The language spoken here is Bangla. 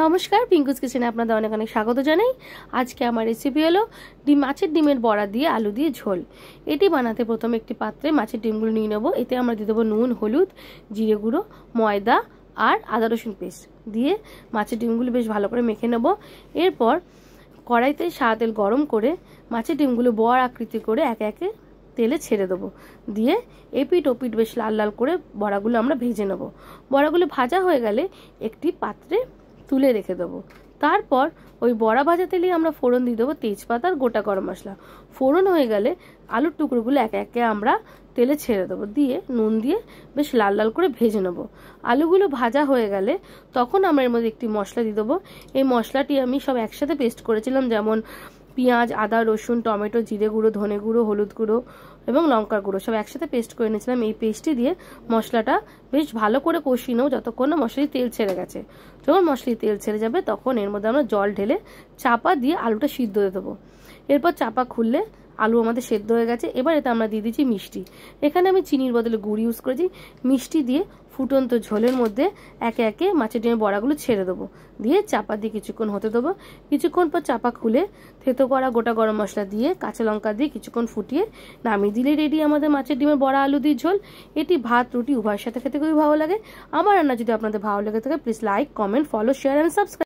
নমস্কার, পিঙ্কুস কিচেনে আপনাদের অনেক অনেক স্বাগত জানাই। আজকে আমার রেসিপি হলো মাছের ডিমের বড়া দিয়ে আলু দিয়ে ঝোল। এটি বানাতে প্রথমে একটি পাত্রে মাছের ডিমগুলো নিয়ে নেবো। এতে আমরা দিয়ে দেবো নুন, হলুদ, জিরে গুঁড়ো, ময়দা আর আদা রসুন পেস্ট দিয়ে মাছের ডিমগুলো বেশ ভালো করে মেখে নেব। এরপর কড়াইতে সাদা তেল গরম করে মাছের ডিমগুলো বড় আকৃতি করে একে একে তেলে ছেড়ে দেবো। দিয়ে এপিট ওপিট বেশ লাল লাল করে বড়াগুলো আমরা ভেজে নেব। বড়াগুলো ভাজা হয়ে গেলে একটি পাত্রে তুলে রেখে দেবো। তারপর ওই বড়া ভাজা তেলেই আমরা ফোড়ন দিয়ে দেবো তেজপাতা আর গোটা গরম মশলা। ফোড়ন হয়ে গেলে আলুর টুকরোগুলো একে একে আমরা তেলে ছেড়ে দেবো, দিয়ে নুন দিয়ে বেশ লাল লাল করে ভেজে নেবো। আলুগুলো ভাজা হয়ে গেলে তখন আমরা এর মধ্যে একটি মশলা দিয়ে দেবো। এই মশলাটি আমি সব একসাথে পেস্ট করেছিলাম, যেমন পেঁয়াজ, আদা, রসুন, টমেটো, জিরে গুঁড়ো, ধনে গুঁড়ো, হলুদ গুঁড়ো এবং লঙ্কার গুঁড়ো সব একসাথে পেস্ট করে নিয়েছিলাম। এই পেস্টটি দিয়ে মশলাটা বেশ ভালো করে কষিয়ে নেব যতক্ষণ না মশলায় তেল ছেড়ে গেছে। যখন মশলায় তেল ছেড়ে যাবে তখন এর মধ্যে আমরা জল ঢেলে চাপা দিয়ে আলুটা সিদ্ধ হয়ে দেবো। এরপর চাপা খুললে আলু আমাদের সেদ্ধ হয়ে গেছে। এবার এতে আমরা দিয়ে দিচ্ছি মিষ্টি। এখানে আমি চিনির বদলে গুড় ইউজ করেছি। মিষ্টি দিয়ে ফুটন্ত ঝোলের মধ্যে একে একে মাছের ডিমের বড়াগুলো ছেড়ে দেবো, দিয়ে চাপা দিয়ে কিছুক্ষণ হতে দেবো। কিছুক্ষণ পর চাপা খুলে থেতো করা গোটা গরম মশলা দিয়ে কাঁচা লঙ্কা দিয়ে কিছুক্ষণ ফুটিয়ে নামিয়ে দিলে রেডি আমাদের মাছের ডিমের বড়া আলু দিয়ে ঝোল। এটি ভাত, রুটি উভয়ের সাথে খেতে খুবই ভালো লাগে। আমার রান্না যদি আপনাদের ভালো লেগে থাকে please like, comment, follow, share and subscribe.